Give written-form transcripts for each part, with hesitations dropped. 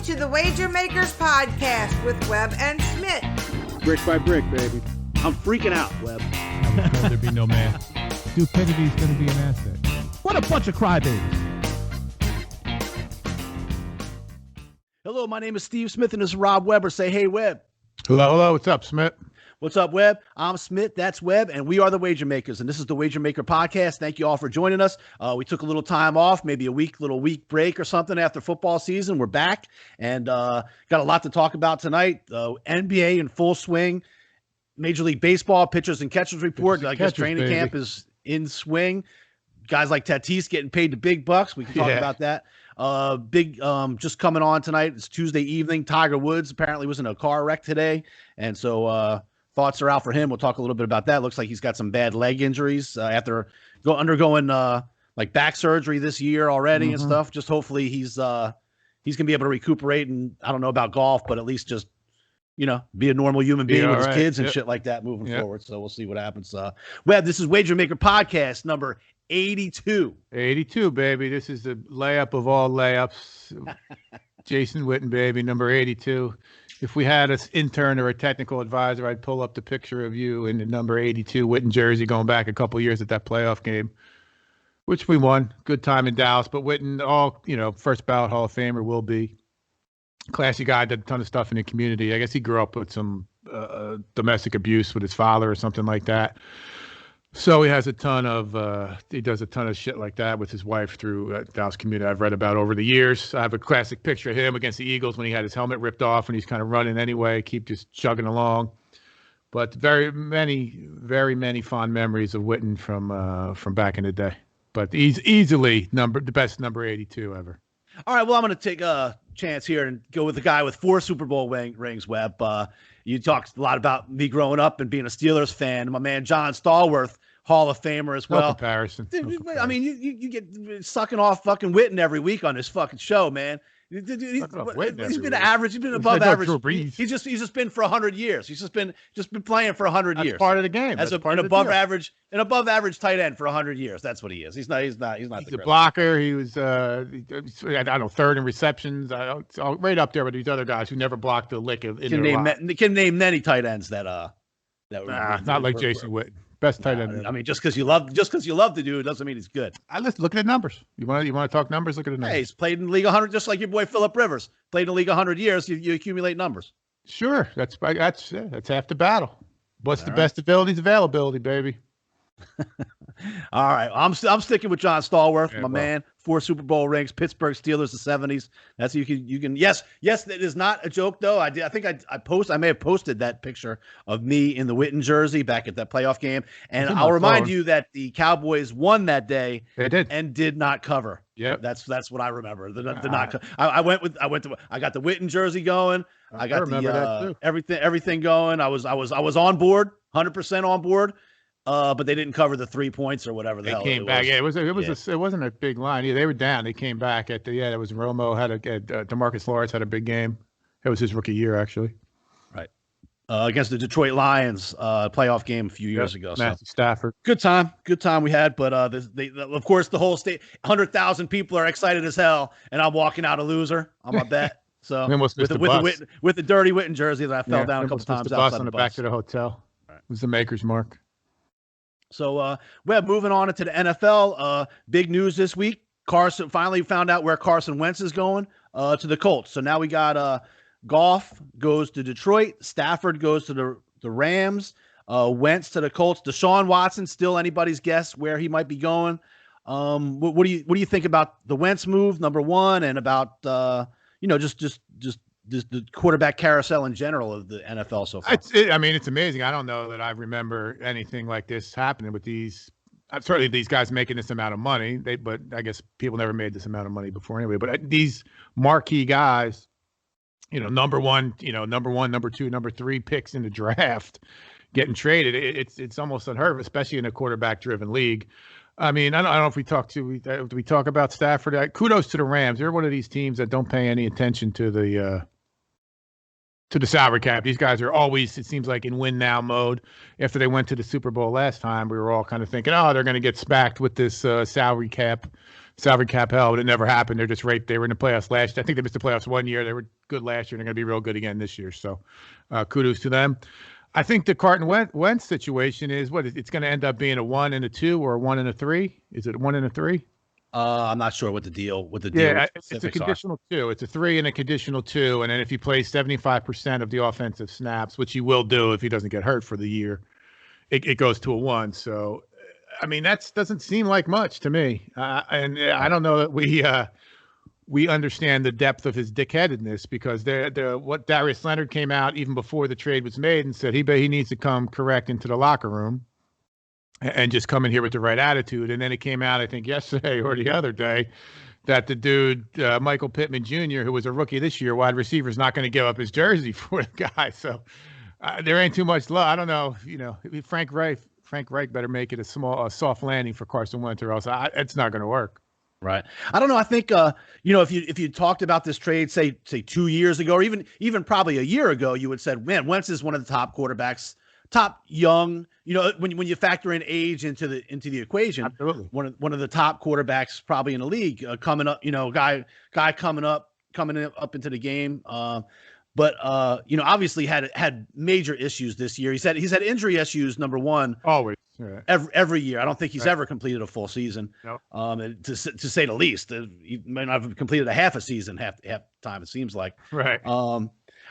to the Wager Makers Podcast with Webb and Smitt. Brick by brick, baby. I'm freaking out, Webb. I was told there'd be no man. Stupidity's going to be an asset. What a bunch of crybabies. Hello, my name is Steve Smith, and this is Rob Weber. Say, hey, Webb. Hello. What's up, Smitt? What's up, Webb? I'm Smitt. That's Webb, and we are the Wager Makers, and this is the Wager Maker Podcast. Thank you all for joining us. We took a little time off, maybe a little week break or something after football season. We're back, and got a lot to talk about tonight. NBA in full swing. Major League Baseball pitchers and catchers report. I guess training camp is in swing. Guys like Tatis getting paid the big bucks. We can talk about that. Just coming on tonight. It's Tuesday evening. Tiger Woods apparently was in a car wreck today, and so thoughts are out for him. We'll talk a little bit about that. Looks like he's got some bad leg injuries after undergoing like back surgery this year already and stuff. Just hopefully he's gonna be able to recuperate. And I don't know about golf, but at least just be a normal human being with his kids and shit like that moving forward. So we'll see what happens. Webb, this is Wager Maker Podcast number 82. 82, baby. This is the layup of all layups. Jason Witten, baby, number 82. If we had an intern or a technical advisor, I'd pull up the picture of you in the number 82 Witten jersey going back a couple years at that playoff game, which we won. Good time in Dallas. But Witten, first ballot Hall of Famer will be. Classy guy, did a ton of stuff in the community. I guess he grew up with some domestic abuse with his father or something like that. So he does a ton of shit like that with his wife through Dallas community I've read about over the years. I have a classic picture of him against the Eagles when he had his helmet ripped off and he's kind of running anyway, keep just chugging along. But very many fond memories of Witten from back in the day. But he's easily the best number 82 ever. All right, well, I'm going to take a chance here and go with the guy with 4 Super Bowl rings, Webb. You talked a lot about me growing up and being a Steelers fan. My man John Stallworth, Hall of Famer as well. No comparison. I mean, you get sucking off fucking Witten every week on this fucking show, man. He's been average. He's been above average. He's just been for 100 years. He's just been playing for 100 years. That's part of the game. As an above average tight end for 100 years. That's what he is. He's not. He's a blocker. He was I don't know, third in receptions. Right up there with these other guys who never blocked a lick in their life. Can name many tight ends that not like Jason Witten. Best tight end. I mean, just because you love the dude doesn't mean he's good. Look at the numbers. You want to talk numbers? Look at the numbers. Hey, he's played in the league 100, just like your boy Phillip Rivers played in the league 100 years. You accumulate numbers. Sure, that's half the battle. What's the best ability's availability, baby. All right, I'm sticking with John Stallworth, man. 4 Super Bowl rings, Pittsburgh Steelers, the 70s. That's you can. Yes, that is not a joke though. I think I may have posted that picture of me in the Witten jersey back at that playoff game, and I'll remind you that the Cowboys won that day. They did and did not cover. Yeah, that's what I remember. I got the Witten jersey going. I got everything going. I was on board, 100% on board. But they didn't cover the 3 points or whatever the hell it was. They came back. Yeah, it wasn't a big line. Yeah, they were down. They came back at the it was Romo DeMarcus Lawrence had a big game. It was his rookie year actually. Right. Against the Detroit Lions playoff game a few years ago. Matthew Stafford. Good time we had, but of course the whole state 100,000 people are excited as hell and I'm walking out a with my bet. So with the dirty Witten jersey that I fell down a couple times outside on the back to the hotel. Right. It was the maker's mark. So, Webb, moving on into the NFL, big news this week. Carson finally found out where Carson Wentz is going to the Colts. So now we got Goff goes to Detroit. Stafford goes to the Rams. Wentz to the Colts. Deshaun Watson, still anybody's guess where he might be going. What do you think about the Wentz move, number one, and about just the quarterback carousel in general of the NFL so far? It's amazing. I don't know that I remember anything like this happening with these. Certainly these guys making this amount of money. But I guess people never made this amount of money before anyway. But these marquee guys, number one, number 2, number 3 picks in the draft, getting traded. It's almost unheard of, especially in a quarterback-driven league. I mean, I don't know if we talk about Stafford. Kudos to the Rams. They're one of these teams that don't pay any attention to the salary cap. These guys are always, it seems like, in win now mode. After they went to the Super Bowl last time, we were all kind of thinking, they're going to get spacked with this salary cap salary cap hell, but it never happened. They're just right. They were in the playoffs last. I think they missed the playoffs one year. They were good last year. And they're going to be real good again this year. So kudos to them. I think the Carton Wentz situation is what it's going to end up being a 1 and a 2 or a 1 and a 3. Is it a 1 and a 3? I'm not sure what the deal. Yeah, it's a conditional 2. It's a 3 and a conditional 2, and then if he plays 75% of the offensive snaps, which he will do if he doesn't get hurt for the year, it goes to a 1. So, I mean, that doesn't seem like much to me, and I don't know that we understand the depth of his dickheadedness, because what Darius Leonard came out even before the trade was made and said he needs to come correct into the locker room and just come in here with the right attitude. And then it came out, I think yesterday or the other day, that the dude, Michael Pittman Jr., who was a rookie this year, wide receiver, is not going to give up his jersey for the guy. So there ain't too much love. I don't know. Frank Reich better make it a soft landing for Carson Wentz, or else it's not going to work. Right. I don't know. I think, if you talked about this trade, say 2 years ago, or even probably a year ago, you would said, man, Wentz is one of the top quarterbacks, top young, when you factor in age into the equation. Absolutely. One of the top quarterbacks probably in the league, coming up, guy coming up into the game. But obviously had major issues this year. He's had injury issues, number one. Always. Right. Every year. I don't think he's ever completed a full season. Nope. To say the least. He might not have completed a half a season half the time, it seems like. Right.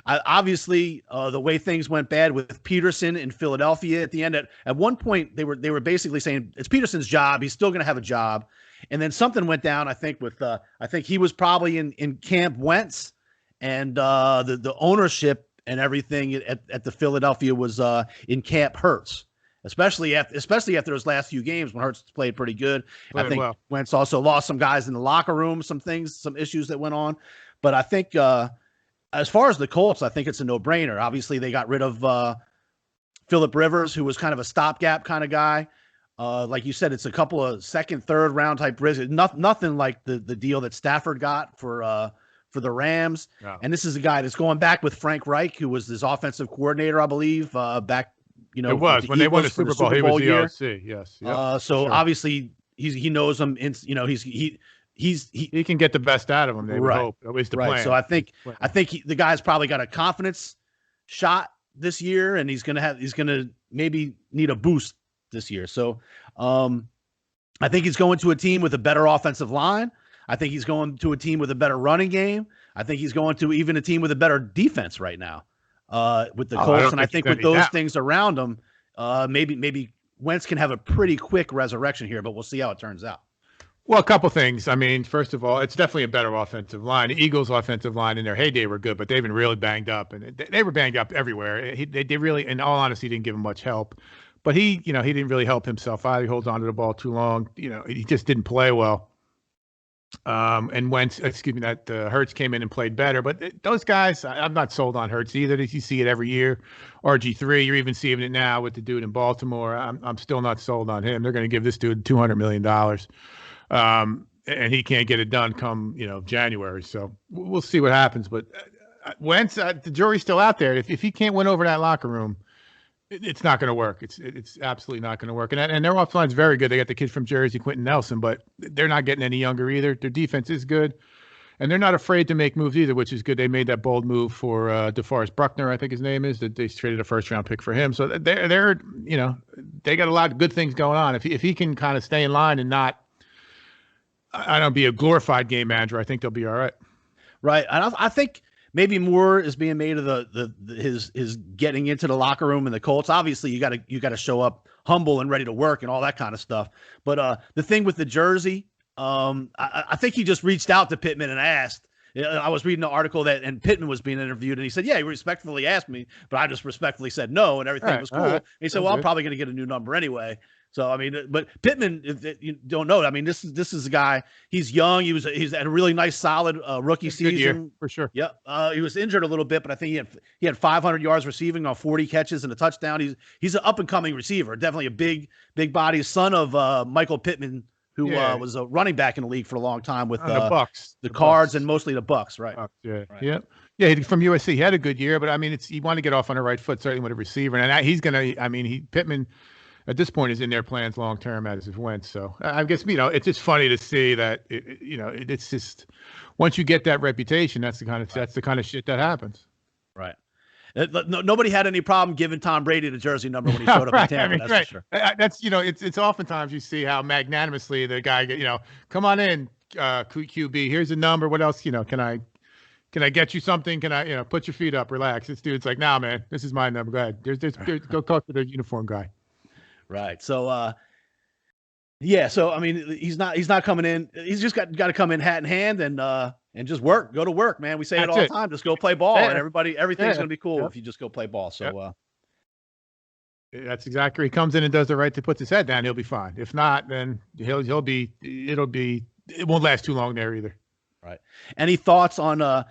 Obviously, the way things went bad with Peterson in Philadelphia at the end, at one point they were basically saying it's Peterson's job. He's still going to have a job. And then something went down, I think, with I think he was probably in Camp Wentz, and the ownership and everything at the Philadelphia was in Camp Hurts. Especially after those last few games when Hurts played pretty good. I think Wentz also lost some guys in the locker room, some issues that went on. But I think as far as the Colts, I think it's a no-brainer. Obviously, they got rid of Phillip Rivers, who was kind of a stopgap kind of guy. Like you said, it's a couple of second, third round type risks. Nothing like the deal that Stafford got for the Rams. Yeah. And this is a guy that's going back with Frank Reich, who was his offensive coordinator, I believe, back. It was when they won the Super Bowl. He was the OC. Yes. Yep. So obviously he knows him. He can get the best out of him. They would hope. At least the plan. So I think the guy's probably got a confidence shot this year, and he's gonna maybe need a boost this year. So I think he's going to a team with a better offensive line. I think he's going to a team with a better running game. I think he's going to even a team with a better defense right now. With the Colts, and I think with those things around him, maybe Wentz can have a pretty quick resurrection here, but we'll see how it turns out. Well, a couple things. I mean, first of all, it's definitely a better offensive line. The Eagles' offensive line in their heyday were good, but they've been really banged up, and they were banged up everywhere. They really, in all honesty, didn't give him much help. But he didn't really help himself either. He holds on to the ball too long. He just didn't play well. And Wentz, Hurts came in and played better. But those guys, I'm not sold on Hurts either. You see it every year. RG3, you're even seeing it now with the dude in Baltimore. I'm still not sold on him. They're going to give this dude $200 million. And he can't get it done come, January. So we'll see what happens. But Wentz, the jury's still out there. If he can't win over that locker room, it's not going to work. It's absolutely not going to work. And their offensive line's very good. They got the kid from Jersey, Quentin Nelson, but they're not getting any younger either. Their defense is good, and they're not afraid to make moves either, which is good. They made that bold move for DeForest Buckner, I think his name is. That they traded a first-round pick for him. So they're they got a lot of good things going on. If he can kind of stay in line and not, be a glorified game manager, I think they'll be all right. Right, and I think maybe more is being made of his getting into the locker room in the Colts. Obviously, you got to show up humble and ready to work and all that kind of stuff. But the thing with the jersey, I think he just reached out to Pittman and asked. I was reading an article and Pittman was being interviewed, and he said, "Yeah, he respectfully asked me, but I just respectfully said no, and everything was cool." And he said, "Well, I'm probably going to get a new number anyway." So I mean, but Pittman, if you don't know, I mean, this is a guy. He's young. He's had a really nice, solid rookie season. Good year, for sure. Yeah, he was injured a little bit, but I think he had 500 yards receiving on 40 catches and a touchdown. He's an up and coming receiver. Definitely a big body, son of Michael Pittman, who was a running back in the league for a long time with the Bucks, the Cards, and mostly the Bucks, right? Bucks, yeah, right. Yeah. From USC, he had a good year, but I mean, you want to get off on the right foot, certainly with a receiver, and he's gonna. I mean, Pittman at this point is in their plans long term as it went. So I guess, it's just funny to see that, it's just once you get that reputation, that's the kind of shit that happens. Right. Nobody had any problem giving Tom Brady the jersey number when he showed up in Tampa. That's for sure. That's, it's oftentimes you see how magnanimously the guy, come on in, QB, here's a number. What else, can I get you something? Can I, put your feet up, relax. This dude's like, nah, man, this is my number. Go ahead. There's go talk to the uniform guy. Right. So, yeah. So, I mean, he's not coming in. He's just got to come in hat in hand and just go to work, man. We say it all the time. Just go play ball, and everything's going to be cool if you just go play ball. So, that's exactly. He comes in and does the right to put his head down. He'll be fine. If not, then it won't last too long there either. Right. Any thoughts on I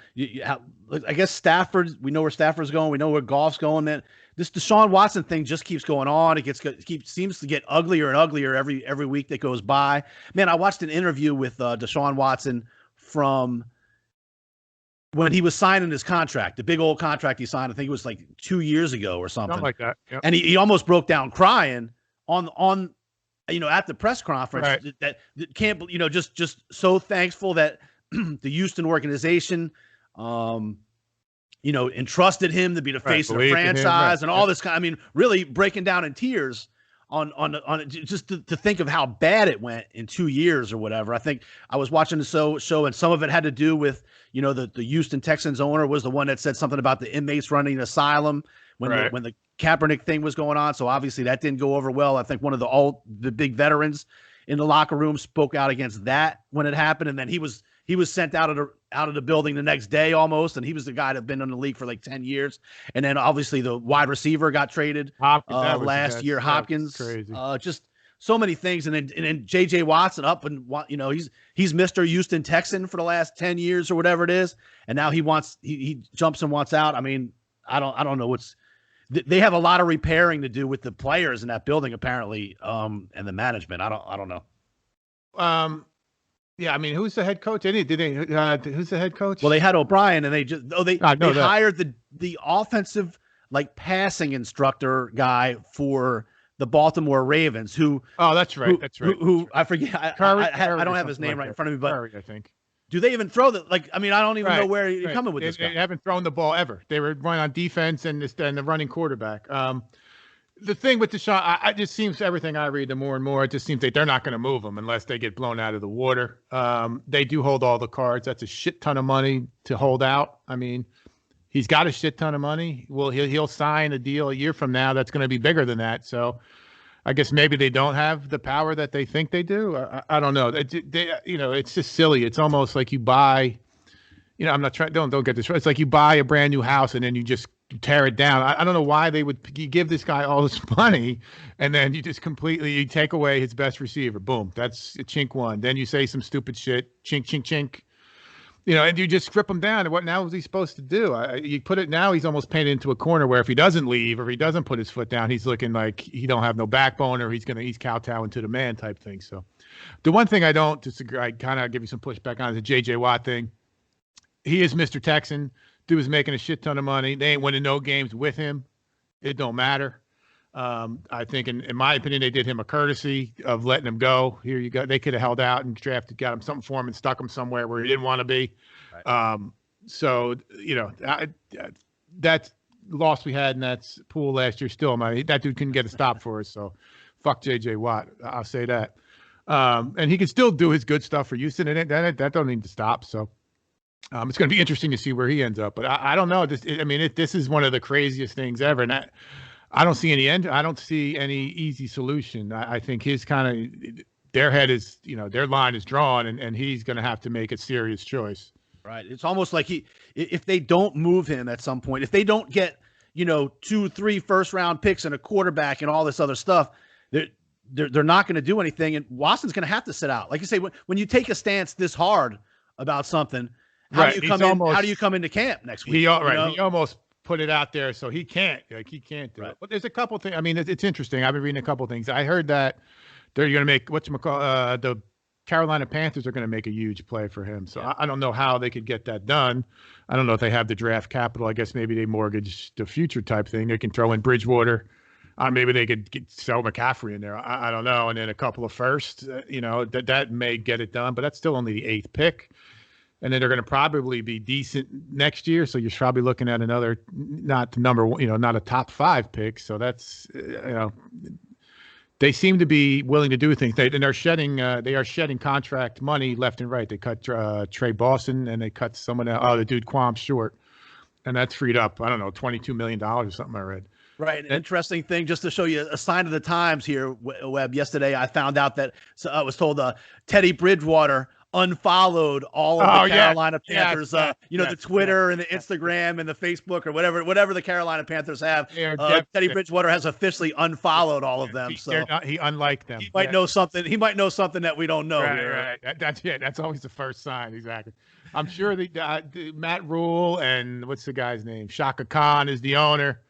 guess Stafford? We know where Stafford's going. We know where Goff's going. Then this Deshaun Watson thing just keeps going on. It seems to get uglier and uglier every week that goes by. Man, I watched an interview with Deshaun Watson from when he was signing his contract, the big old contract he signed. I think it was like 2 years ago or something like that. Yep. And he almost broke down crying on at the press conference. Right. That can't, just so thankful that the Houston organization, entrusted him to be the face of the franchise and all this kind. I mean, really breaking down in tears on just to think of how bad it went in 2 years or whatever. I think I was watching the show, and some of it had to do with the Houston Texans owner was the one that said something about the inmates running an asylum when the Kaepernick thing was going on. So obviously that didn't go over well. I think one of the big veterans in the locker room spoke out against that when it happened, and then he was sent out of the building the next day almost, and he was the guy that been in the league for like 10 years. And then obviously the wide receiver got traded last year. Hopkins, crazy. Just so many things. And then JJ Watson up and he's Mr. Houston Texan for the last 10 years or whatever it is, and now he jumps and wants out. I mean, I don't know they have a lot of repairing to do with the players in that building apparently, and the management. I don't know. Yeah, I mean, who's the head coach? Who's the head coach? Well, they had O'Brien, and they hired the offensive passing instructor guy for the Baltimore Ravens. That's right. Who I forget. I don't have his name right in front of me, but Curry, I think. Do they even throw I don't even know where you're coming with this guy. They haven't thrown the ball ever. They were running on defense and the running quarterback. The thing with Deshaun, it just seems everything I read, the more and more, it just seems like they're not going to move him unless they get blown out of the water. They do hold all the cards. That's a shit ton of money to hold out. I mean, he's got a shit ton of money. Well, he'll sign a deal a year from now that's going to be bigger than that. So I guess maybe they don't have the power that they think they do. I don't know. It's just silly. It's almost like you buy. I'm not trying. Don't get this right. It's like you buy a brand new house and then you just tear it down. I don't know why they would give this guy all this money and then you just you take away his best receiver. Boom. That's a chink one. Then you say some stupid shit. Chink, chink, chink. And you just strip him down. What now is he supposed to do? You put it now, he's almost painted into a corner where if he doesn't leave or if he doesn't put his foot down, he's looking like he don't have no backbone or he's kowtowing to the man type thing. So the one thing I don't disagree, I kind of give you some pushback on is the JJ Watt thing. He is Mr. Texan. Dude was making a shit ton of money. They ain't winning no games with him. It don't matter. I think, in my opinion, they did him a courtesy of letting him go. Here you go. They could have held out and got him something for him and stuck him somewhere where he didn't want to be. Right. So, that loss we had in that pool last year still, that dude couldn't get a stop for us. So fuck JJ Watt. I'll say that. And he can still do his good stuff for Houston, and that don't need to stop. So it's going to be interesting to see where he ends up. But I don't know. This is one of the craziest things ever. And I don't see any end. I don't see any easy solution. I think his their head is, their line is drawn, and he's going to have to make a serious choice. Right. It's almost like if they don't move him at some point, if they don't get, 2-3 first-round picks and a quarterback and all this other stuff, they're not going to do anything. And Watson's going to have to sit out. Like you say, when you take a stance this hard about something, how do you come into camp next week? He almost put it out there, so he can't do it. But there's a couple things. I mean, it's interesting. I've been reading a couple things. I heard that they're going to make the Carolina Panthers are going to make a huge play for him. So I don't know how they could get that done. I don't know if they have the draft capital. I guess maybe they mortgage the future type thing. They can throw in Bridgewater Maybe they could sell McCaffrey in there. I don't know. And then a couple of firsts, that may get it done, but that's still only the 8th pick. And then they're going to probably be decent next year. So you're probably looking at another, not number one, not a top 5 pick. So that's, they seem to be willing to do things. They are shedding contract money left and right. They cut Trey Boston and they cut someone else. Oh, the dude Quam Short. And that's freed up, I don't know, $22 million or something I read. Right. An interesting thing, just to show you a sign of the times here, Webb. Yesterday, I found out that I was told Teddy Bridgewater unfollowed all of the Carolina Panthers, the Twitter and the Instagram and the Facebook or whatever the Carolina Panthers have. Teddy Bridgewater has officially unfollowed all of them. So he unliked them. He might know something. He might know something that we don't know. Right. That's always the first sign. Exactly. I'm sure the Matt Rule and what's the guy's name? Shaka Khan is the owner.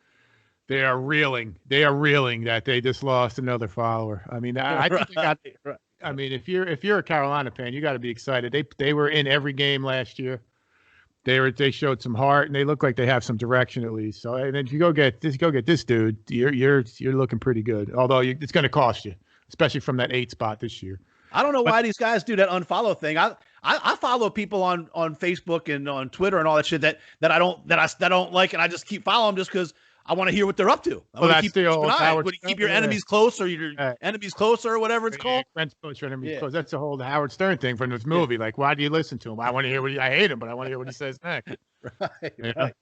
They are reeling. That they just lost another follower. I mean, I think they got. I mean, if you're a Carolina fan, you got to be excited. They were in every game last year. They showed some heart and they look like they have some direction at least. So, and if you go get this dude, you're looking pretty good. Although it's going to cost you, especially from that 8 spot this year. I don't know why these guys do that unfollow thing. I follow people on Facebook and on Twitter and all that shit that I don't like, and I just keep following them just because I want to hear what they're up to. That's the old Howard. Would you keep your enemies close or your enemies closer or whatever it's called? Friends close, your enemies close. That's the whole Howard Stern thing from this movie. Like, why do you listen to him? I want to hear I hate him, but I want to hear what he says next. Right.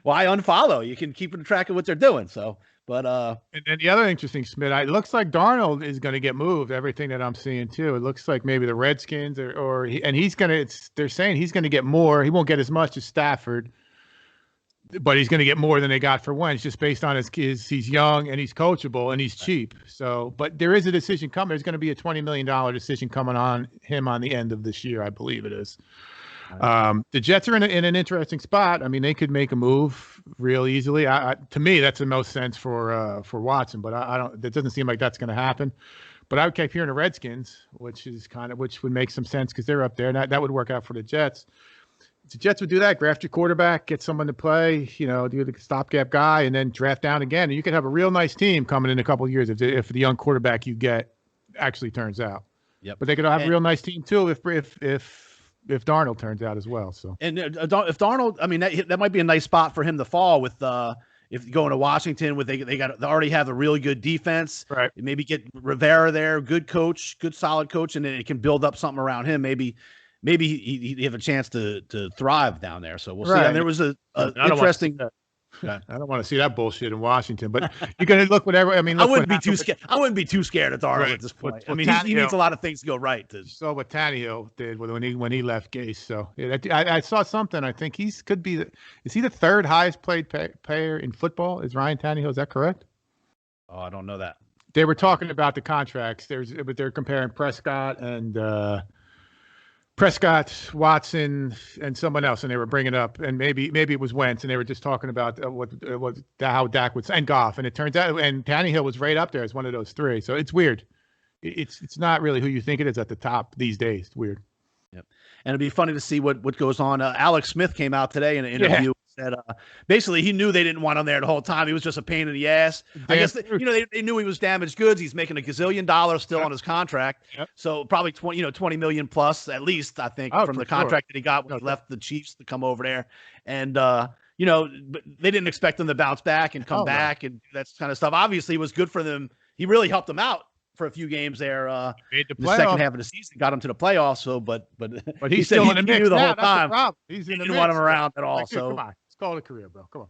Well, I unfollow. You can keep track of what they're doing. So, but and then the other interesting, Smitt, it looks like Darnold is going to get moved. Everything that I'm seeing too. It looks like maybe the Redskins he's going to. They're saying he's going to get more. He won't get as much as Stafford. But he's going to get more than they got for Wentz, just based on he's young and he's coachable and he's cheap. So, but there is a decision coming. There's going to be a $20 million decision coming on him on the end of this year, I believe it is. The Jets are in an interesting spot. I mean, they could make a move real easily. To me, that's the most sense for Watson. But I don't. It doesn't seem like that's going to happen. But I would keep hearing the Redskins, which would make some sense because they're up there, and that would work out for the Jets. The Jets would do that, draft your quarterback, get someone to play, do the stopgap guy, and then draft down again. And you could have a real nice team coming in a couple of years if the young quarterback you get actually turns out. Yep. But they could have a real nice team too if Darnold turns out as well. So and if Darnold, I mean that might be a nice spot for him to fall with. If going to Washington, they already have a really good defense. Right. Maybe get Rivera there, good coach, good solid coach, and then it can build up something around him. Maybe he have a chance to thrive down there. So we'll see. And there was an interesting. I don't want to see that bullshit in Washington, but you're going to look whatever. I mean, I wouldn't be too scared. I wouldn't be too scared of Darnold at this point. I mean, he needs a lot of things to go right. So what Tannehill did when he left Gase. So I saw something. I think is he the 3rd highest paid player in football? Is Ryan Tannehill? Is that correct? Oh, I don't know that. They were talking about the contracts. But they're comparing Prescott and. Prescott, Watson, and someone else, and they were bringing up, and maybe it was Wentz, and they were just talking about how Dak would, and Goff, and it turns out, and Tannehill was right up there as one of those 3. So it's weird. It's not really who you think it is at the top these days. It's weird. Yep. And it'd be funny to see what goes on. Alex Smith came out today in an interview. Said basically he knew they didn't want him there the whole time. He was just a pain in the ass. I guess they knew he was damaged goods. He's making $1 gazillion still on his contract. Yep. So probably 20 million plus at least, I think, from the contract that he got when he left the Chiefs to come over there. And but they didn't expect him to bounce back and come back and that kind of stuff. Obviously it was good for them. He really helped them out for a few games there made the second half of the season, got him to the playoffs. So but he's still in the mix. Knew the whole time. He didn't want him around at all. So come on. Call it a career, bro. Come on.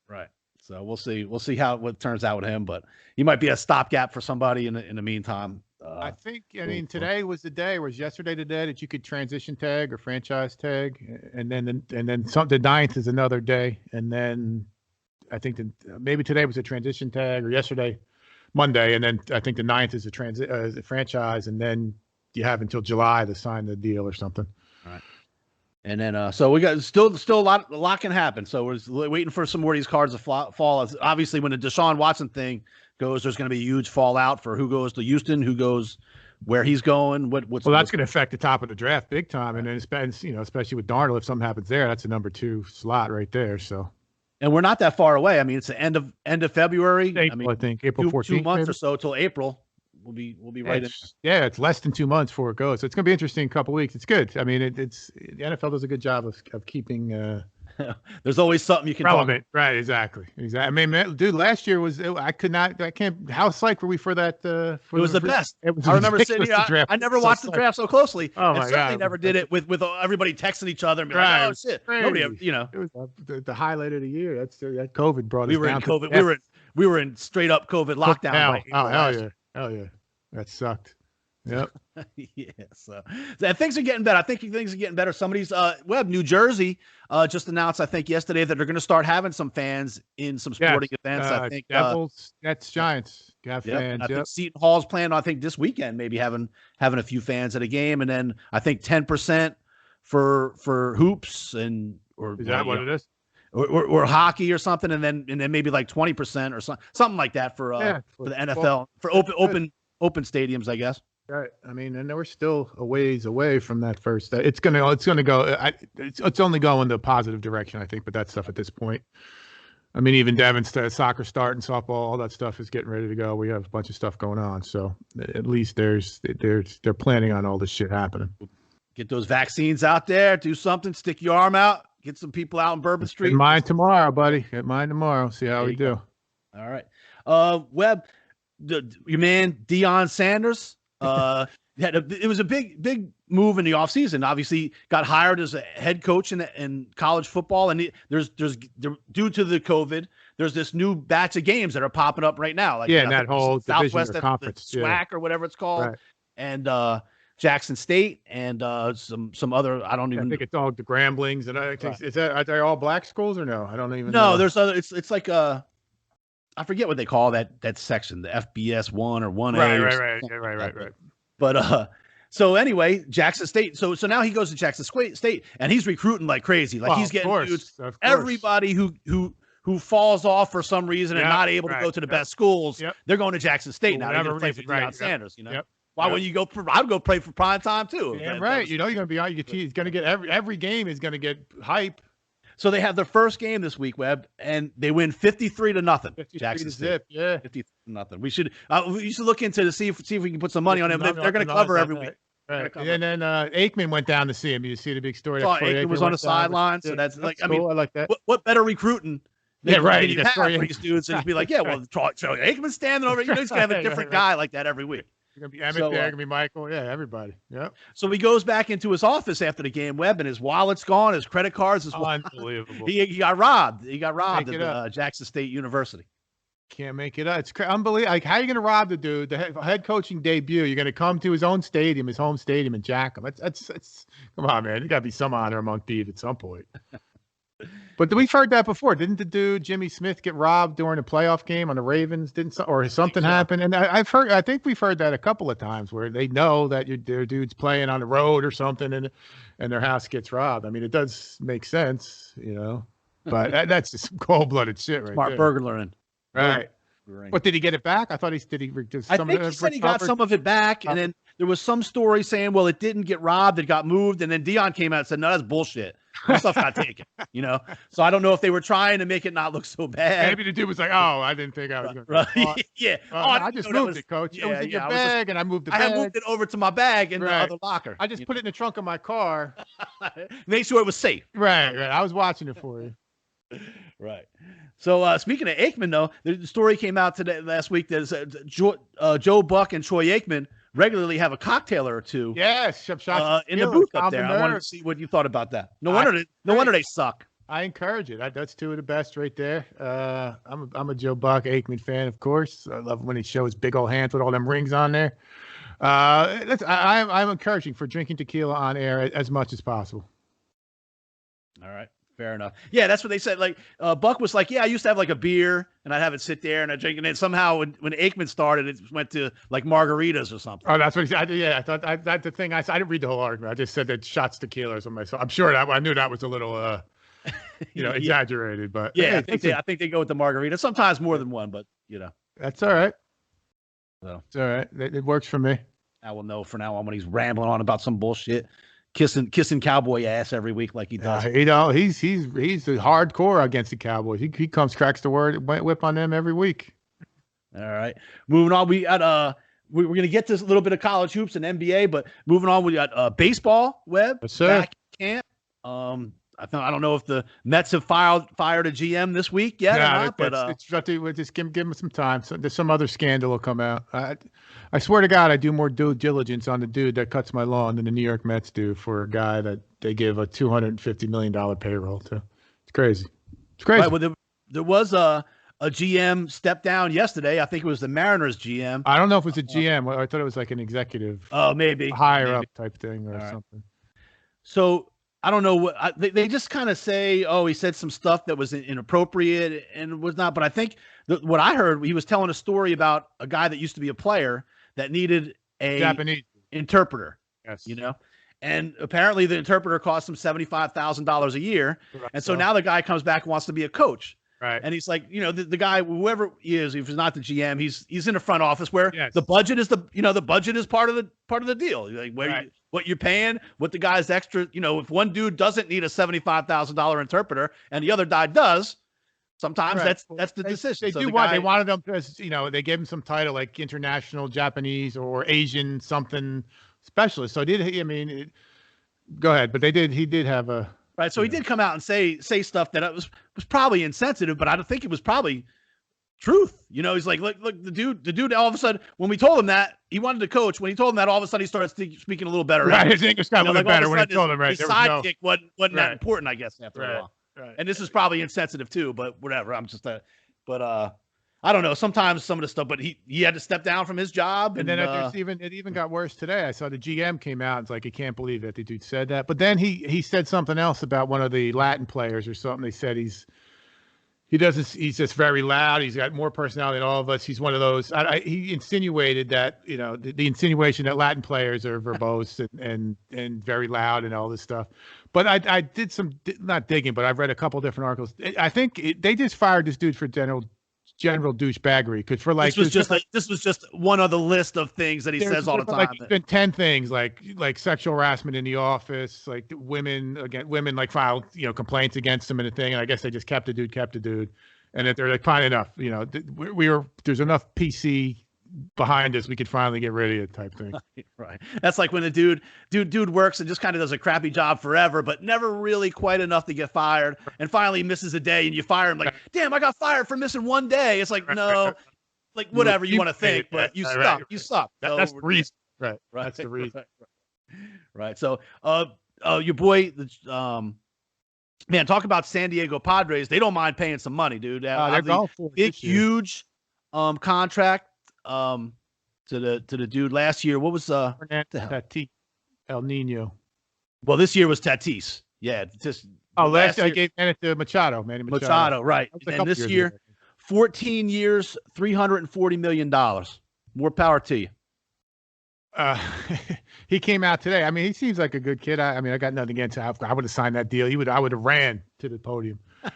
Right. So we'll see what turns out with him, but he might be a stopgap for somebody in the meantime. I think. I mean, today was the day. Was yesterday the day that you could transition tag or franchise tag, and then the 9th is another day, and then I think maybe today was a transition tag, or yesterday, Monday, and then I think the 9th is a franchise, and then you have until July to sign the deal or something. All right. And then, so we got still a lot can happen. So we're waiting for some more of these cards to fall. Obviously, when the Deshaun Watson thing goes, there's going to be a huge fallout for who goes to Houston, who goes where he's going. That's going to affect the top of the draft big time. And then, especially with Darnold, if something happens there, that's a number 2 slot right there. So And we're not that far away. I mean, it's the end of February. April, I mean, I think April 14th. 2 months maybe? or so till April. We'll be right in. Yeah, it's less than 2 months before it goes. So it's going to be interesting couple weeks. It's good. I mean, it's the NFL does a good job of keeping There's always something you can relevant. Right, exactly. I mean, man, dude, last year I can't. How psyched were we for that? It was the best. It was I remember sitting ridiculous, here. the draft. I never So watched the psyched. draft so closely. Oh, and my certainly God. never did it with everybody texting each other and be Right. like, oh shit. Nobody ever, It was the highlight of the year. That COVID brought us we were down in to COVID. death. We were in straight up COVID lockdown. by April Hell last yeah. Hell yeah. That sucked. Yep. yeah, so things are getting better. I think things are getting better. Somebody's New Jersey just announced, I think yesterday, that they're going to start having some fans in some sporting events. I think Devils, Nets, Giants got fans. I think Seton Hall's planning, I think this weekend, maybe having a few fans at a game, and then I think 10% for hoops Is that what it is? Or hockey or something, and then maybe like 20% or something like that for the NFL for open stadiums, I guess. Right. I mean, and we're still a ways away from that first. It's gonna go. It's only going the positive direction, I think. But that stuff at this point, I mean, even Devon's soccer starting, softball, all that stuff is getting ready to go. We have a bunch of stuff going on, so at least they're planning on all this shit happening. Get those vaccines out there. Do something. Stick your arm out. Get some people out in Bourbon Street. Get mine tomorrow, buddy. Get mine tomorrow. See how we do. All right. Webb, your man Deion Sanders. It was a big move in the offseason. Obviously, got hired as a head coach in college football, and there's due to the COVID, there's this new batch of games that are popping up right now. Like that whole Southwest division or conference, the SWAC or whatever it's called, right. And Jackson State and some other. I think it's all the Gramblings, and are they all black schools or no? I don't even know. No, there's other. It's like I forget what they call that section, the FBS 1 or 1A. Right. But so anyway, Jackson State. So now he goes to Jackson State, and he's recruiting like crazy. Like he's getting dudes, everybody who falls off for some reason and not able to go to the best schools. Yep. They're going to Jackson State now. They're going to play for Deion Sanders. You know. Yep. Why wouldn't you go? I'd go play for prime time too. Yeah, right. You're going to be on your team. He's going to get every game is going to get hype. So they have their first game this week, Webb, and they win 53-0. Jackson State, 53-0. We should look into to see if we can put some money on them. They're going to cover every week. Right. And then Aikman went down to see him. You see the big story. Aikman was on the sideline, so that's like, cool. I mean, I like that. What better recruiting? You have for these dudes, and just be like, so Aikman's standing over. He's going to have a different guy like that every week. Going to be Emmett there, going to be Michael. Yeah, everybody. Yep. So he goes back into his office after the game, Webb, and his wallet's gone, his credit cards is unbelievable. He got robbed. He got robbed at Jackson State University. Can't make it up. It's unbelievable. Like, how are you going to rob the dude? The head coaching debut. You're going to come to his own stadium, his home stadium, and jack him. That's come on, man. There got to be some honor among thieves at some point. But we've heard that before. Didn't the dude Jimmy Smith get robbed during a playoff game on the Ravens? Or something happen? And I think we've heard that a couple of times where they know that their dude's playing on the road or something, and their house gets robbed. I mean, it does make sense, you know. But that's just some cold-blooded shit, right? Smart burglaring. Right. But did he get it back? I thought he did. I think he said he got some of it back, and then there was some story saying, well, it didn't get robbed, it got moved, and then Deion came out and said, no, that's bullshit. That stuff got taken, you know. So I don't know if they were trying to make it not look so bad. Maybe the dude was like, "Oh, I didn't think I was going to." Yeah. I just moved it, coach. It was in your bag, and I moved the bag. I moved it over to my bag in the other locker. I just put it in the trunk of my car. Make sure it was safe. Right. I was watching it for you. Right. So speaking of Aikman, though, the story came out last week that Joe Buck and Troy Aikman regularly have a cocktail or two. Yes, in the booth up there. I wanted to see what you thought about that. No wonder they suck. I encourage it. That's two of the best right there. I'm a Joe Buck Aikman fan, of course. I love when he shows big old hands with all them rings on there. I'm encouraging for drinking tequila on air as much as possible. All right. Fair enough. Yeah, that's what they said. Like Buck was like, yeah, I used to have like a beer and I'd have it sit there and I'd drink it. And then somehow when Aikman started, it went to like margaritas or something. Oh, that's what he said. Yeah, I thought that's the thing. I didn't read the whole argument. I just said that shots tequila or something. So I'm sure I knew that was a little, exaggerated. But yeah, I think they go with the margarita. Sometimes more than one, but that's all right. So it's all right. It works for me. I will know for now on when he's rambling on about some bullshit. kissing cowboy ass every week like he does. He's hardcore against the Cowboys. He comes, cracks the whip on them every week. All right, moving on. We got we're going to get to a little bit of college hoops and NBA, but moving on, we got baseball. Webb back in camp. I don't know if the Mets have fired a GM this week yet or not, but we'll just give him some time. So there's some other scandal will come out. I swear to God, I do more due diligence on the dude that cuts my lawn than the New York Mets do for a guy that they give a $250 million payroll to. It's crazy. It's crazy. Right, well, there was a GM step down yesterday. I think it was the Mariners GM. I don't know if it was a GM. I thought it was like an executive. Oh, maybe higher up type thing or something. So I don't know what they just kind of say. Oh, he said some stuff that was inappropriate and was not. But I think what I heard, he was telling a story about a guy that used to be a player that needed a Japanese interpreter. Yes, and apparently the interpreter cost him $75,000 a year. Right. And so now the guy comes back and wants to be a coach. Right. And he's like, the guy, whoever he is, if he's not the GM, he's in the front office where the budget is the budget is part of the deal. Like what you're paying, what the guy's extra, if one dude doesn't need a $75,000 interpreter and the other guy does, sometimes that's the decision. They wanted them to, they gave him some title like international Japanese or Asian something specialist. So go ahead, but he did have a. Right, so he did come out and say stuff that was probably insensitive, but I don't think it was probably truth. He's like, look, the dude. All of a sudden, when we told him that he wanted to coach, when he told him that, all of a sudden he started speaking a little better. Right, his English got a little better when he told him. Right, his sidekick wasn't that important, I guess. After a while, right. And this is probably insensitive too, but whatever. I don't know. Sometimes some of the stuff, but he had to step down from his job. And then it even got worse today. I saw the GM came out. It's like, I can't believe that the dude said that. But then he said something else about one of the Latin players or something. They said he's just very loud. He's got more personality than all of us. He's one of those. He insinuated that, the insinuation that Latin players are verbose and very loud and all this stuff. But I did some, not digging, but I've read a couple different articles. I think they just fired this dude for general douchebaggery, because for like this was just one of the list of things that he says all the time. Like, there's been 10 things like sexual harassment in the office, like women like filed complaints against him and a thing, and I guess they just kept the dude, and that they're like, fine enough, there's enough PC behind us, we could finally get rid of it type thing. Right. That's like when the dude works and just kind of does a crappy job forever, but never really quite enough to get fired. And finally misses a day and you fire him like, damn, I got fired for missing one day. It's like, no, like whatever you want to think, but you suck. You suck. That's the reason. Right. That's the reason. Right. So, your boy, man, talk about San Diego Padres. They don't mind paying some money, dude. They're going for big, huge, contract. To the dude last year. What was Tatis El Nino? Well, this year was Tatis. Yeah, just last year I gave it to Machado, Manny Machado, right? And this year, 14 years, $340 million. More power to you. He came out today. I mean, he seems like a good kid. I got nothing against him. I would have signed that deal. I would have ran to the podium. You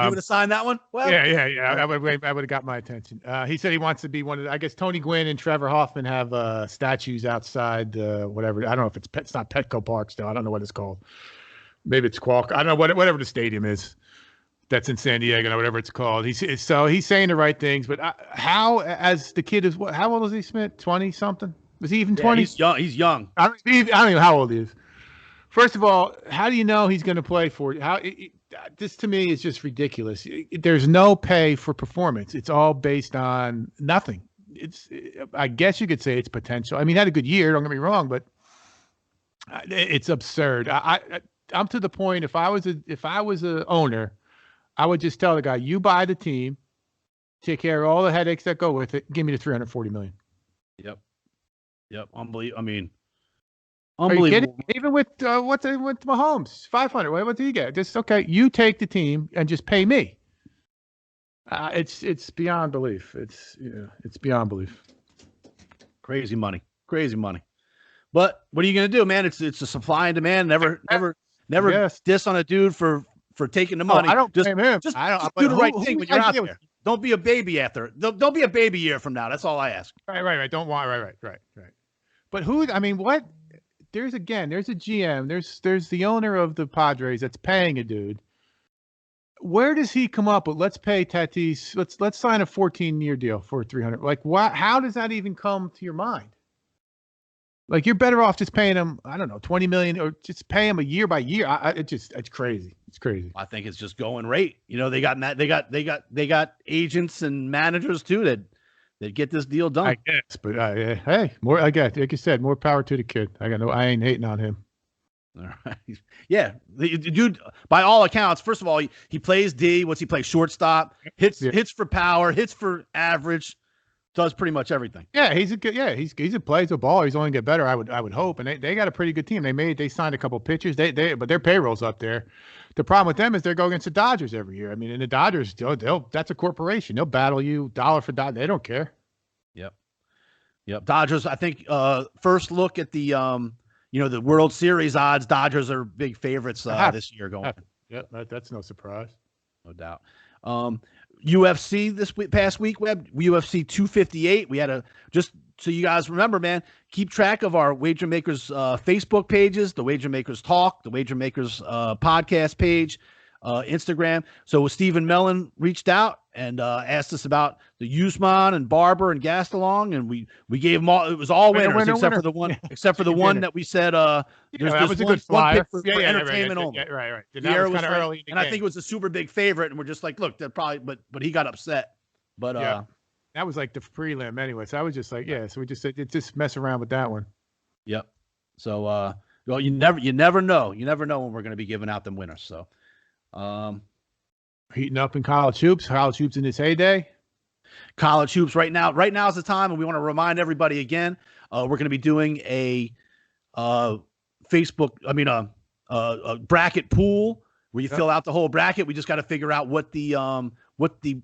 would have signed that one? Well, yeah. I would have got my attention. He said he wants to be one of I guess Tony Gwynn and Trevor Hoffman have statues outside whatever. I don't know if it's not Petco Park still. I don't know what it's called. Maybe it's Qualcomm. I don't know whatever the stadium is that's in San Diego or whatever it's called. He's saying the right things, but how, as the kid is, how old is he, Smitt? 20 something? Was he even 20? He's young. I don't even know how old he is. First of all, how do you know he's going to play for you? This to me is just ridiculous. There's no pay for performance. It's all based on nothing. I guess you could say it's potential. I mean, he had a good year, don't get me wrong, but it's absurd. I'm to the point, if I was a owner, I would just tell the guy, you buy the team, take care of all the headaches that go with it, give me the $340 million. Yep. Unbelievable. I mean, unbelievable. Are you kidding? Even with with Mahomes, 500. What did he get? Just okay. You take the team and just pay me. It's beyond belief. It's beyond belief. Crazy money. But what are you going to do, man? It's a supply and demand. Never diss on a dude for taking the money. I don't blame him. Just do the right thing when you're out there. Don't be a baby after. Don't be a baby year from now. That's all I ask. Right. Don't want. Right. But who? I mean, what? there's a GM, there's the owner of the Padres that's paying a dude. Where does he come up with? Let's pay Tatis. Let's sign a 14-year deal for 300. Like, what? How does that even come to your mind? Like, you're better off just paying him, I don't know, 20 million, or just pay him a year by year. It's crazy. It's crazy. I think it's just going rate. You know, they got agents and managers too that get this deal done. I guess, but hey, more. I guess, like you said, more power to the kid. I ain't hating on him. All right. Yeah, the dude, by all accounts, first of all, he plays D. What's he play? Shortstop. Hits for power. Hits for average. Does pretty much everything. Yeah, he's a good. Yeah, he's a plays a ball. He's only get better. I would hope. And they got a pretty good team. They signed a couple pitchers. But their payroll's up there. The problem with them is they go against the Dodgers every year. I mean, and the Dodgers, that's a corporation. They'll battle you dollar for dollar. They don't care. Yep. Dodgers. I think first look at the the World Series odds. Dodgers are big favorites this year going. Yep, that's no surprise. No doubt. UFC this past week, Webb, UFC 258. We had just so you guys remember, man, keep track of our Wager Makers Facebook pages, the Wager Makers Talk, the Wager Makers podcast page, Instagram. So Stephen Mellon reached out and asked us about the Usman and Barber and Gastelum, and we gave them all. It was all winners except for the one, that we said. That was a good flyer for entertainment only. Yeah, right. That was kind of early, and I think it was a super big favorite, and we're just like, look, that probably, but he got upset. But that was like the prelim anyway. So I was just like, so we just said just mess around with that one. Yep. So well, you never know when we're going to be giving out them winners. So. Heating up in college hoops in its heyday. College hoops right now is the time, and we want to remind everybody again, we're going to be doing a bracket pool where you fill out the whole bracket. We just got to figure out what the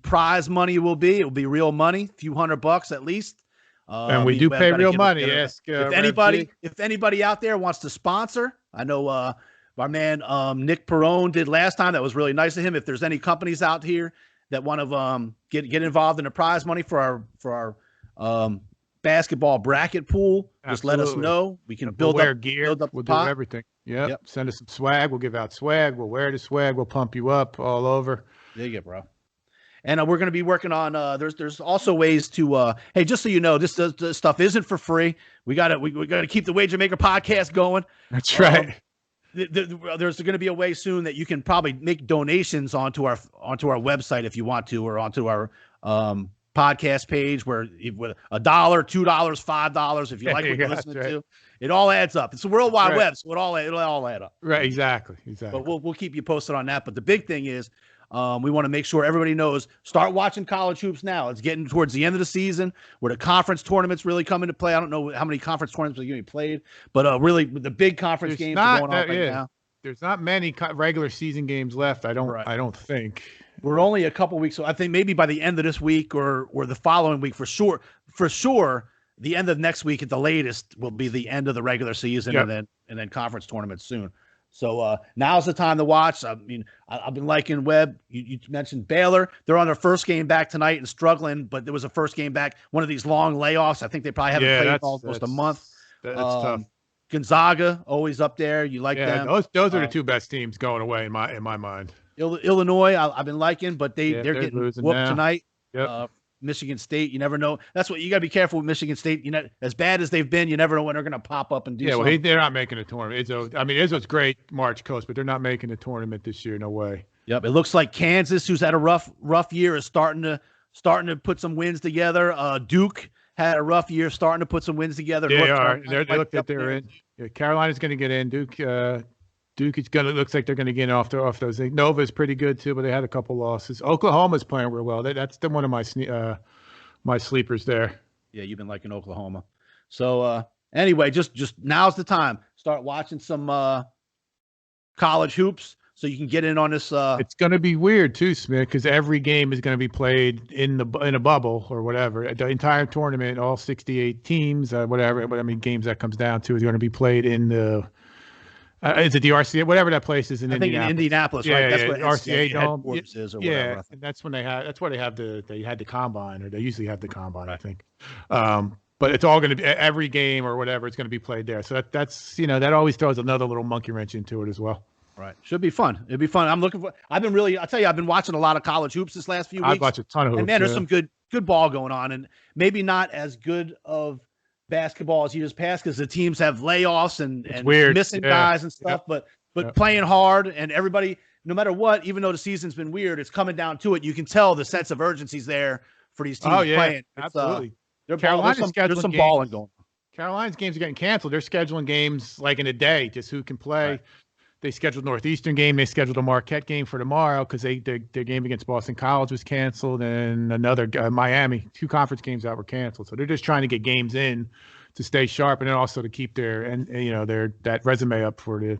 prize money will be. It will be real money, a few $100 at least. And we do pay real money. If anybody out there wants to sponsor, I know our man Nick Perone did last time. That was really nice of him. If there's any companies out here that want to get involved in the prize money for our basketball bracket pool, just let us know. We can build up gear. We'll do everything. Yep. Send us some swag. We'll give out swag. We'll wear the swag. We'll pump you up all over. There you go, bro. And we're going to be working on. There's also ways to. Hey, just so you know, this stuff isn't for free. We got to keep the Wager Maker podcast going. That's right. There's going to be a way soon that you can probably make donations onto our website if you want to, or onto our podcast page where with $1, $2, $5, if you like what you're listening to, it all adds up. It's a World Wide Web, so it'll all add up. Right, exactly. But we'll keep you posted on that. But the big thing is, we want to make sure everybody knows, start watching college hoops now. It's getting towards the end of the season where the conference tournaments really come into play. I don't know how many conference tournaments are going to be played, but really the big conference games are going on right now. There's not many regular season games left. I don't think. We're only a couple weeks. So I think maybe by the end of this week or the following week for sure, the end of next week at the latest will be the end of the regular season, and then conference tournaments soon. So now's the time to watch. I mean, I've been liking Webb. You mentioned Baylor. They're on their first game back tonight and struggling, but there was a first game back, one of these long layoffs. I think they probably haven't played almost a month. That's tough. Gonzaga, always up there. You like them. Those are the two best teams going away in my mind. Illinois, I've been liking, but they're getting whooped tonight. Yep. Michigan State, you never know. That's what you got to be careful with Michigan State. You know, as bad as they've been, you never know when they're going to pop up and do something. Well, they're not making a tournament. Izzo's great March Coast, but they're not making a tournament this year. No way. Yep. It looks like Kansas, who's had a rough year, is starting to put some wins together. Duke had a rough year, starting to put some wins together. They are. They look like they're in. Yeah, Carolina's going to get in. Duke is looks like they're going to get off those. Nova's pretty good too, but they had a couple losses. Oklahoma's playing real well. That's one of my sleepers there. Yeah, you've been liking Oklahoma. So anyway, just now's the time. Start watching some college hoops so you can get in on this. It's going to be weird too, Smith, because every game is going to be played in a bubble or whatever. The entire tournament, all 68 teams, whatever. But I mean, games that comes down to is going to be played in the. Is it the RCA? Whatever that place is in Indianapolis. I think in Indianapolis, right? That's what RCA Dome is, or whatever. Yeah, and that's when they had. That's where they had the combine, or they usually have the combine, right. I think. but it's all going to be every game or whatever. It's going to be played there. So that's that always throws another little monkey wrench into it as well. Right. Should be fun. It'd be fun. I'll tell you, I've been watching a lot of college hoops this last few weeks. I've watched a ton of hoops. And man, there's some good ball going on, and maybe not as good of basketball as years past because the teams have layoffs and missing guys and stuff, but playing hard, and everybody, no matter what, even though the season's been weird, it's coming down to it. You can tell the sense of urgency's there for these teams playing. Absolutely. There's some balling going on. Carolina's games are getting canceled. They're scheduling games like in a day, just who can play. Right. They scheduled Northeastern game. They scheduled a Marquette game for tomorrow because their game against Boston College was canceled, and another Miami. 2 conference games that were canceled. So they're just trying to get games in to stay sharp, and then also to keep their that resume up for the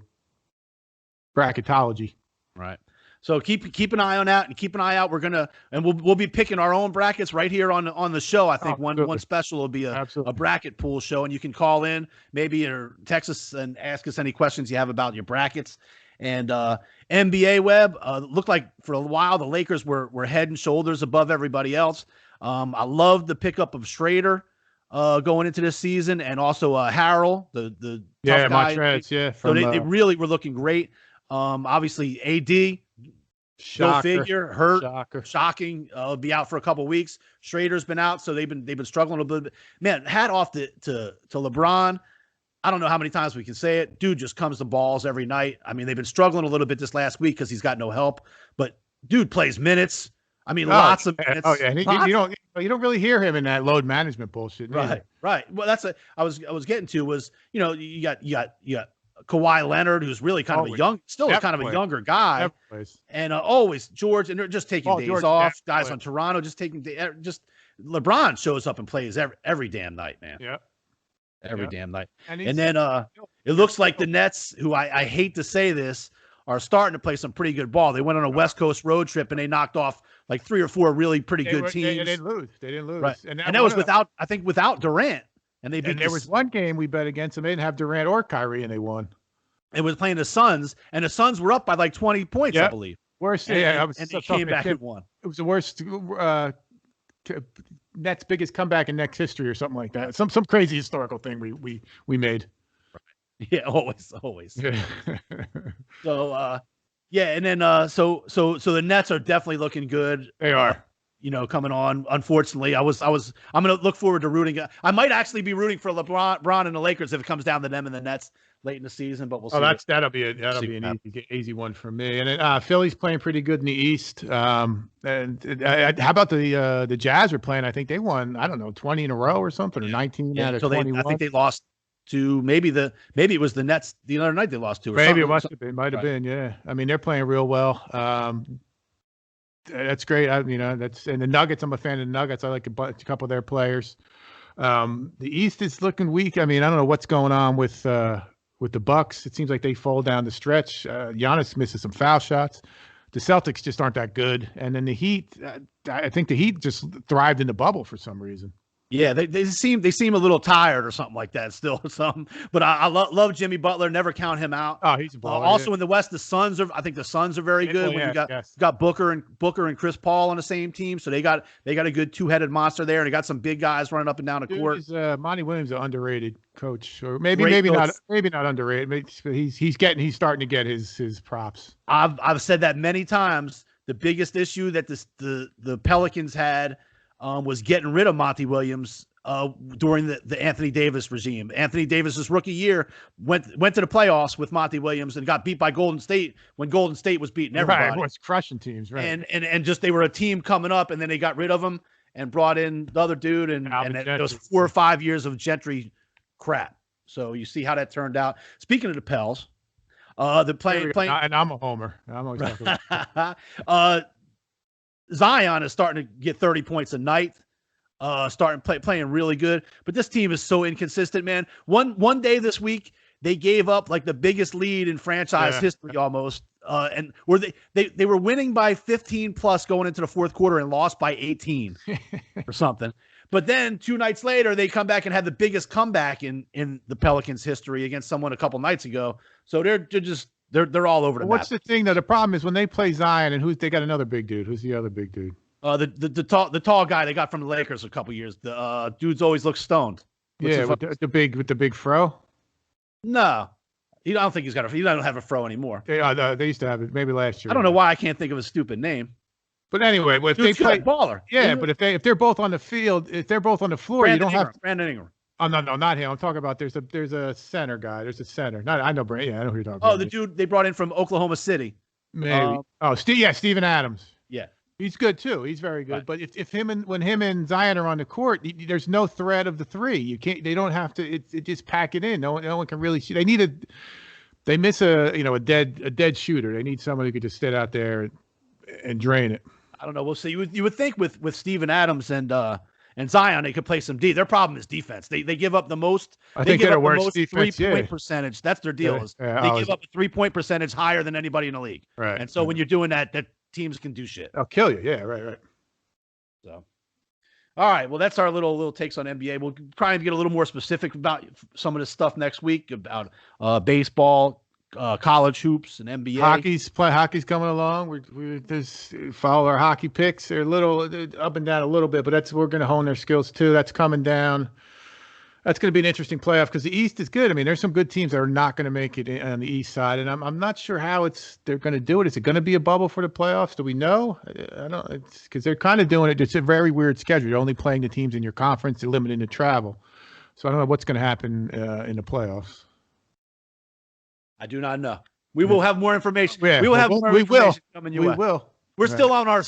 bracketology. Right. So keep an eye on that, and keep an eye out. We'll be picking our own brackets right here on the show. I think one special will be a bracket pool show, and you can call in maybe or text us and ask us any questions you have about your brackets. And NBA Web looked like for a while the Lakers were head and shoulders above everybody else. I love the pickup of Schrader going into this season, and also Harrell, the tough guy. Montrez, So they really were looking great. Obviously AD. Go figure, hurt, shocking. Be out for a couple weeks. Schrader's been out, so they've been struggling a little bit. Man, hat off to LeBron. I don't know how many times we can say it. Dude just comes to balls every night. I mean, they've been struggling a little bit this last week because he's got no help. But dude plays minutes. I mean, lots of minutes. Oh yeah, you don't really hear him in that load management bullshit. Right. Well, that's I was getting to was you got Kawhi Leonard, who's really kind of a younger guy, and always George, and they're just taking days off. Guys on Toronto just taking just LeBron shows up and plays every damn night, man. Yeah, every damn night. And then it looks like the Nets, who I hate to say this, are starting to play some pretty good ball. They went on a West Coast road trip and they knocked off like 3 or 4 really pretty good teams. They didn't lose. Right. And that was without Durant. And there was one game we bet against them. They didn't have Durant or Kyrie, and they won. It was playing the Suns, and the Suns were up by like 20 points, I believe. Worst, and they came back and won. It was the worst Nets' biggest comeback in Nets history, or something like that. Some crazy historical thing we made. Right. Yeah, always. So and then so the Nets are definitely looking good. They are. Coming on. Unfortunately, I'm going to look forward to rooting. I might actually be rooting for LeBron and the Lakers if it comes down to them and the Nets late in the season, but we'll see. That'll be an easy one for me. And then Philly's playing pretty good in the East. And how about the Jazz are playing? I think they won 20 in a row or something, or 19 out of 21. I think they lost to maybe it was the Nets the other night they lost to. Or maybe it might have been. Yeah, I mean they're playing real well. That's great. And the Nuggets. I'm a fan of the Nuggets. I like a couple of their players. The East is looking weak. I mean, I don't know what's going on with the Bucks. It seems like they fall down the stretch. Giannis misses some foul shots. The Celtics just aren't that good. And then the Heat. I think the Heat just thrived in the bubble for some reason. Yeah, they seem a little tired or something like that still or something. But I love Jimmy Butler. Never count him out. Oh, he's a baller. Also in the West, the Suns are very good. When you got Booker and Chris Paul on the same team, so they got a good 2-headed monster there, and they got some big guys running up and down the court. Monty Williams, an underrated coach, or maybe not underrated. Maybe he's starting to get his props. I've said that many times. The biggest issue that the Pelicans had was getting rid of Monty Williams during the Anthony Davis regime. Anthony Davis's rookie year went to the playoffs with Monty Williams and got beat by Golden State when Golden State was beating everybody. Right, was crushing teams, right? And just they were a team coming up, and then they got rid of him and brought in the other dude, and it was 4 or 5 years of Gentry crap. So you see how that turned out. Speaking of the Pels, the playing, and I'm a homer. I'm always talking about Zion is starting to get 30 points a night, playing really good. But this team is so inconsistent, man. One day this week, they gave up like the biggest lead in franchise history almost. And where they were winning by 15 plus going into the fourth quarter and lost by 18 or something. But then 2 nights later, they come back and had the biggest comeback in the Pelicans history against someone a couple nights ago. So they're all over the map. What's the thing though? The problem is when they play Zion and they got another big dude. Who's the other big dude? The tall guy they got from the Lakers a couple years. The dudes always look stoned. With the big fro. No, I don't think he doesn't have a fro anymore. They used to have it maybe last year. I don't know why I can't think of a stupid name. But anyway, if they play baller, but if they're both on the field, if they're both on the floor, you don't have Brandon Ingram. Oh no, not him. I'm talking about there's a center guy. There's a center. I know Brandon. Yeah, I know who you're talking about. Oh, the dude they brought in from Oklahoma City. Maybe. Steven Adams. Yeah. He's good too. He's very good. Right. But when him and Zion are on the court, there's no threat of the three. You can't. They don't have to. It just pack it in. No one can really shoot. They miss a dead shooter. They need someone who could just sit out there and drain it. I don't know. We'll see. You would think with Steven Adams and Zion they could play some D. Their problem is defense. They give up the most. I think they're the worst defense. 3-point percentage. That's their deal. They give up a 3-point percentage higher than anybody in the league. Right. And so when you're doing that teams can do shit. They'll kill you. Yeah. Right. So, all right. Well, that's our little takes on NBA. We'll try and get a little more specific about some of this stuff next week about baseball, college hoops, and NBA. Hockey's coming along. We just follow our hockey picks. They're a little up and down a little bit, but we're going to hone their skills too. That's coming down. That's going to be an interesting playoff because the East is good. I mean, there's some good teams that are not going to make it on the East side, and I'm not sure how they're going to do it. Is it going to be a bubble for the playoffs? Do we know? I don't. It's because they're kind of doing it. It's a very weird schedule. You're only playing the teams in your conference. They're limiting the travel, so I don't know what's going to happen in the playoffs. I do not know. We will have more information. Yeah, we will have more information coming your way. We will. We're still on our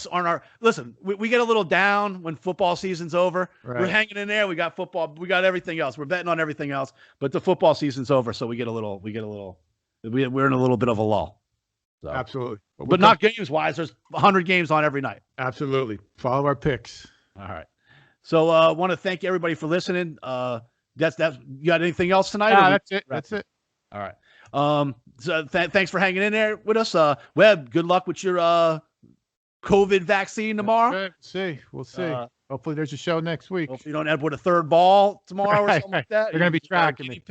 listen, we get a little down when football season's over. Right. We're hanging in there. We got football. We got everything else. We're betting on everything else. But the football season's over, so we're in a little bit of a lull. So. Absolutely. But not games-wise. There's 100 games on every night. Absolutely. Follow our picks. All right. So I want to thank everybody for listening. You got anything else tonight? That's it. That's it. All right. So thanks for hanging in there with us. Webb, good luck with your COVID vaccine tomorrow. We'll see. Hopefully there's a show next week. Hopefully you don't end up with a third ball tomorrow or something like that. They're going to be tracking me.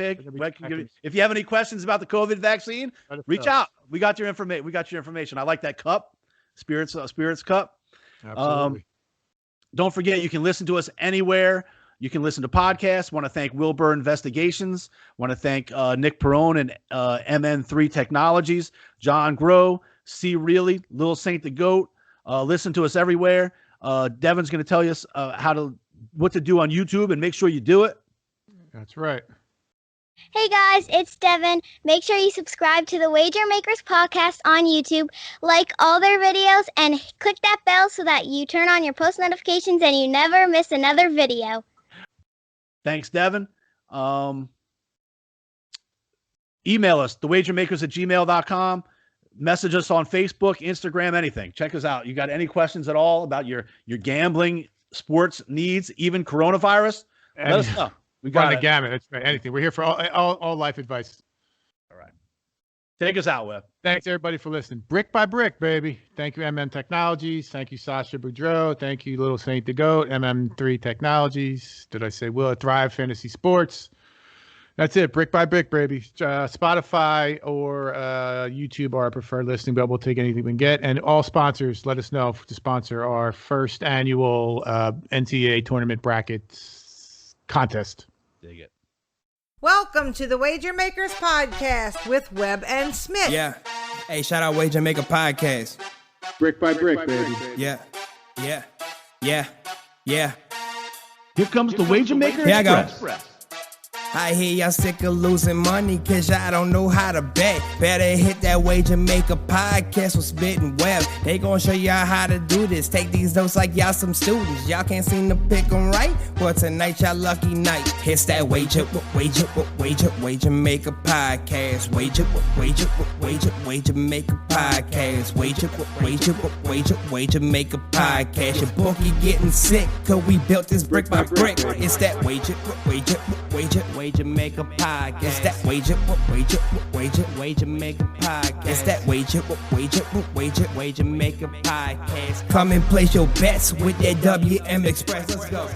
If you have any questions about the COVID vaccine, reach out. We got your information. I like that cup, Spirits Cup. Absolutely. Don't forget, you can listen to us anywhere. You can listen to podcasts. Want to thank Wilbur Investigations. Want to thank Nick Perone and MN3 Technologies, John Groh, C. Reilly, Little Saint the Goat. Listen to us everywhere. Devin's going to tell you what to do on YouTube, and make sure you do it. That's right. Hey guys, it's Devin. Make sure you subscribe to the Wager Makers podcast on YouTube, like all their videos, and click that bell so that you turn on your post notifications and you never miss another video. Thanks, Devin. Email us, thewagermakers@gmail.com. Message us on Facebook, Instagram, anything. Check us out. You got any questions at all about your gambling, sports needs, even coronavirus? Let us know. We got the gamut. That's right. Anything. We're here for all life advice. All right. Take us out, Webb. Thanks, everybody, for listening. Brick by brick, baby. Thank you, MN Technologies. Thank you, Sasha Boudreau. Thank you, Little Saint the Goat, MM3 Technologies. Did I say Will it Thrive Fantasy Sports? That's it. Brick by brick, baby. Spotify or YouTube are our preferred listening, but we'll take anything we can get. And all sponsors, let us know to sponsor our first annual NCAA tournament brackets contest. Dig it. Welcome to the Wager Makers podcast with Webb and Smitt. Yeah. Hey, shout out Wager Maker Podcast. Brick by brick, baby. Yeah. Here comes the Wager Maker Here I go. Express. I hear y'all sick of losing money cause y'all don't know how to bet. Better hit that Wager Maker Podcast with Smitt and Webb. They gon' show y'all how to do this. Take these notes like y'all some students. Y'all can't seem to pick them right. Well, tonight y'all lucky night. It's that Wager Maker Podcast. Wager Maker Podcast. Wager Maker Podcast. Your bookie getting sick cause we built this brick by brick. It's that Wager Maker Podcast. It's that Wager Maker Podcast. It's that Wager Maker Podcast. Come and place your bets with that WM Express. Let's go.